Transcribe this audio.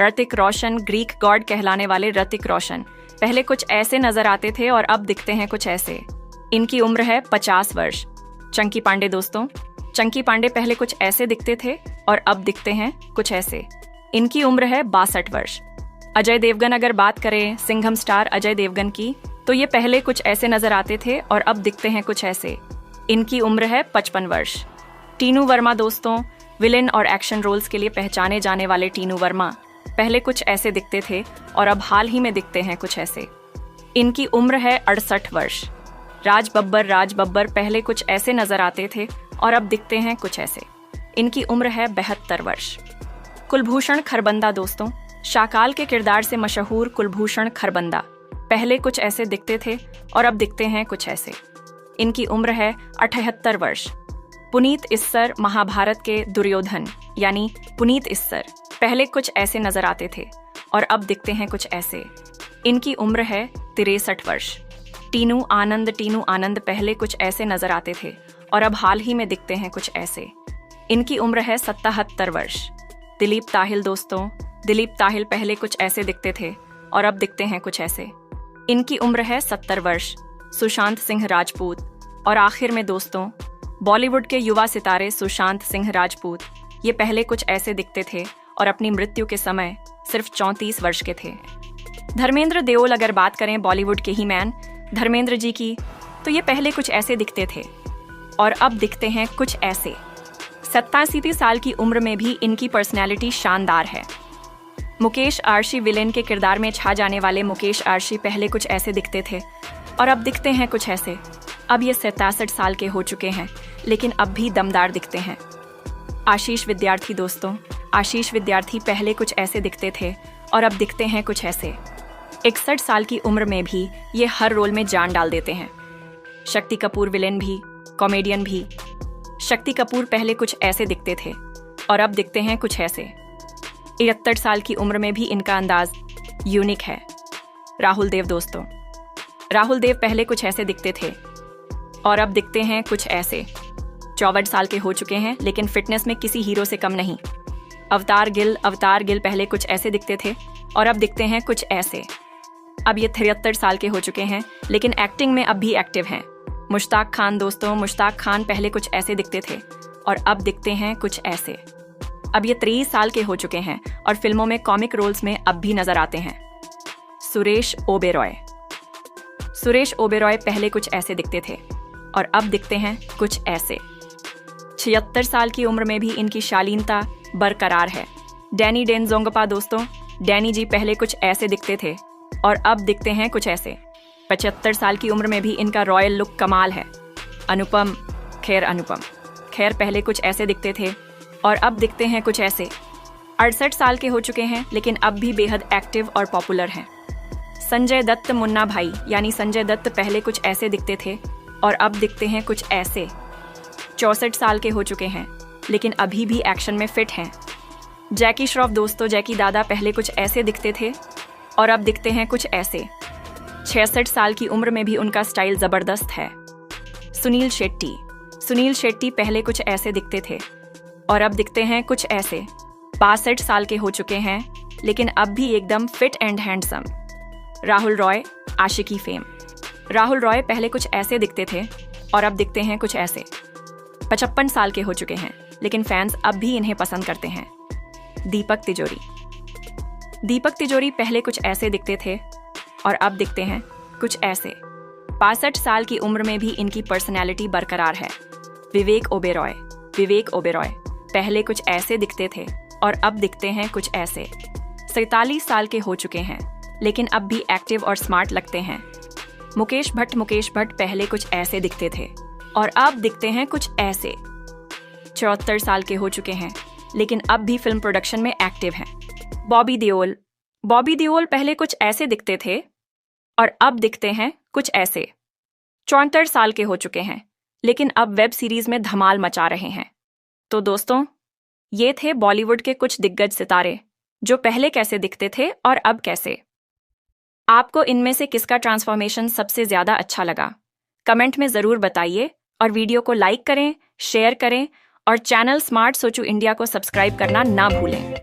Hrithik Roshan, Greek God कहलाने वाले ऋतिक रोशन पहले कुछ ऐसे नजर आते थे और अब दिखते हैं कुछ ऐसे। इनकी उम्र है 50 वर्ष। चंकी पांडे दोस्तों, चंकी पांडे पहले कुछ ऐसे दिखते थे और अब दिखते हैं कुछ ऐसे। इनकी उम्र है 62 वर्ष। अजय देवगन, अगर बात करें सिंघम स्टार अजय देवगन की, तो ये पहले कुछ ऐसे नजर आते थे और अब दिखते हैं कुछ ऐसे। इनकी उम्र है 55 वर्ष। टीनू वर्मा दोस्तों, विलेन और एक्शन रोल्स के लिए पहचाने जाने वाले टीनू वर्मा पहले कुछ ऐसे दिखते थे और अब हाल ही में दिखते हैं कुछ ऐसे। इनकी उम्र है 68 वर्ष। राज बब्बर पहले कुछ ऐसे नजर आते थे और अब दिखते हैं कुछ ऐसे। इनकी उम्र है 72 वर्ष। कुलभूषण खरबंदा दोस्तों, शाकाल के किरदार से मशहूर कुलभूषण खरबंदा पहले कुछ ऐसे दिखते थे और अब दिखते हैं कुछ ऐसे। इनकी उम्र है 78 वर्ष। पुनीत इस्सर, महाभारत के दुर्योधन यानी पुनीत इस्सर पहले कुछ ऐसे नजर आते थे और अब दिखते हैं कुछ ऐसे। इनकी उम्र है 63 वर्ष। टीनू आनंद पहले कुछ ऐसे नजर आते थे और अब हाल ही में दिखते हैं कुछ ऐसे। इनकी उम्र है 77 वर्ष। दिलीप ताहिल दोस्तों, दिलीप ताहिल पहले कुछ ऐसे दिखते थे और अब दिखते हैं कुछ ऐसे। इनकी उम्र है 70 वर्ष। सुशांत सिंह राजपूत, और आखिर में दोस्तों बॉलीवुड के युवा सितारे सुशांत सिंह राजपूत, ये पहले कुछ ऐसे दिखते थे और अपनी मृत्यु के समय सिर्फ 34 वर्ष के थे। धर्मेंद्र देओल, अगर बात करें बॉलीवुड के ही मैन धर्मेंद्र जी की, तो ये पहले कुछ ऐसे दिखते थे और अब दिखते हैं कुछ ऐसे। 87 साल की उम्र में भी इनकी पर्सनैलिटी शानदार है। मुकेश आरशी, विलेन के किरदार में छा जाने वाले मुकेश आरशी पहले कुछ ऐसे दिखते थे और अब दिखते हैं कुछ ऐसे। अब ये 67 साल के हो चुके हैं लेकिन अब भी दमदार दिखते हैं। आशीष विद्यार्थी दोस्तों, आशीष विद्यार्थी पहले कुछ ऐसे दिखते थे और अब दिखते हैं कुछ ऐसे। 61 साल की उम्र में भी ये हर रोल में जान डाल देते हैं। शक्ति कपूर, विलेन भी कॉमेडियन भी। शक्ति कपूर पहले कुछ ऐसे दिखते थे और अब दिखते हैं कुछ ऐसे। 73 साल की उम्र में भी इनका अंदाज यूनिक है। राहुल देव दोस्तों, राहुल देव पहले कुछ ऐसे दिखते थे और अब दिखते हैं कुछ ऐसे। 64 साल के हो चुके हैं लेकिन फिटनेस में किसी हीरो से कम नहीं। अवतार गिल पहले कुछ ऐसे दिखते थे और अब दिखते हैं कुछ ऐसे। अब ये 73 साल के हो चुके हैं लेकिन एक्टिंग में अब भी एक्टिव हैं। मुश्ताक खान दोस्तों, मुश्ताक खान पहले कुछ ऐसे दिखते थे और अब दिखते हैं कुछ ऐसे। अब ये 30 साल के हो चुके हैं और फिल्मों में कॉमिक रोल्स में अब भी नजर आते हैं। सुरेश ओबेरॉय, सुरेश ओबेरॉय पहले कुछ ऐसे दिखते थे और अब दिखते हैं कुछ ऐसे। 76 साल की उम्र में भी इनकी शालीनता बरकरार है। डैनी डेनजोंगपा दोस्तों, डैनी जी पहले कुछ ऐसे दिखते थे और अब दिखते हैं कुछ ऐसे। 75 साल की उम्र में भी इनका रॉयल लुक कमाल है। अनुपम खेर पहले कुछ ऐसे दिखते थे और अब दिखते हैं कुछ ऐसे। 68 साल के हो चुके हैं लेकिन अब भी बेहद एक्टिव और पॉपुलर हैं। संजय दत्त, मुन्ना भाई यानी संजय दत्त पहले कुछ ऐसे दिखते थे और अब दिखते हैं कुछ ऐसे। 64 साल के हो चुके हैं लेकिन अभी भी एक्शन में फिट हैं। जैकी श्रॉफ दोस्तों, जैकी दादा पहले कुछ ऐसे दिखते थे और अब दिखते हैं कुछ ऐसे। 66 साल की उम्र में भी उनका स्टाइल जबरदस्त है। सुनील शेट्टी पहले कुछ ऐसे दिखते थे और अब दिखते हैं कुछ ऐसे। 62 साल के हो चुके हैं लेकिन अब भी एकदम fit and handsome. Rahul Roy, Aashiqui fame, Rahul Roy पहले कुछ ऐसे दिखते थे और अब दिखते हैं कुछ ऐसे। 55 साल के हो चुके हैं लेकिन फैंस अब भी इन्हें पसंद करते हैं। दीपक तिजोरी पहले कुछ ऐसे दिखते थे और अब दिखते हैं कुछ ऐसे। 65 साल की उम्र में भी इनकी पर्सनैलिटी बरकरार है। विवेक ओबेरॉय पहले कुछ ऐसे दिखते थे और अब दिखते हैं कुछ ऐसे। 47 साल के हो चुके हैं लेकिन अब भी एक्टिव और स्मार्ट लगते हैं। मुकेश भट्ट पहले कुछ ऐसे दिखते थे और अब दिखते हैं कुछ ऐसे। 74 साल के हो चुके हैं लेकिन अब भी फिल्म प्रोडक्शन में एक्टिव हैं। बॉबी देओल पहले कुछ ऐसे दिखते थे और अब दिखते हैं कुछ ऐसे। 74 साल के हो चुके हैं लेकिन अब वेब सीरीज में धमाल मचा रहे हैं। तो दोस्तों, ये थे बॉलीवुड के कुछ दिग्गज सितारे जो पहले कैसे दिखते थे और अब कैसे। आपको इनमें से किसका ट्रांसफॉर्मेशन सबसे ज्यादा अच्छा लगा? कमेंट में जरूर बताइए और वीडियो को लाइक करें, शेयर करें और चैनल स्मार्ट सोचू इंडिया को सब्सक्राइब करना ना भूलें।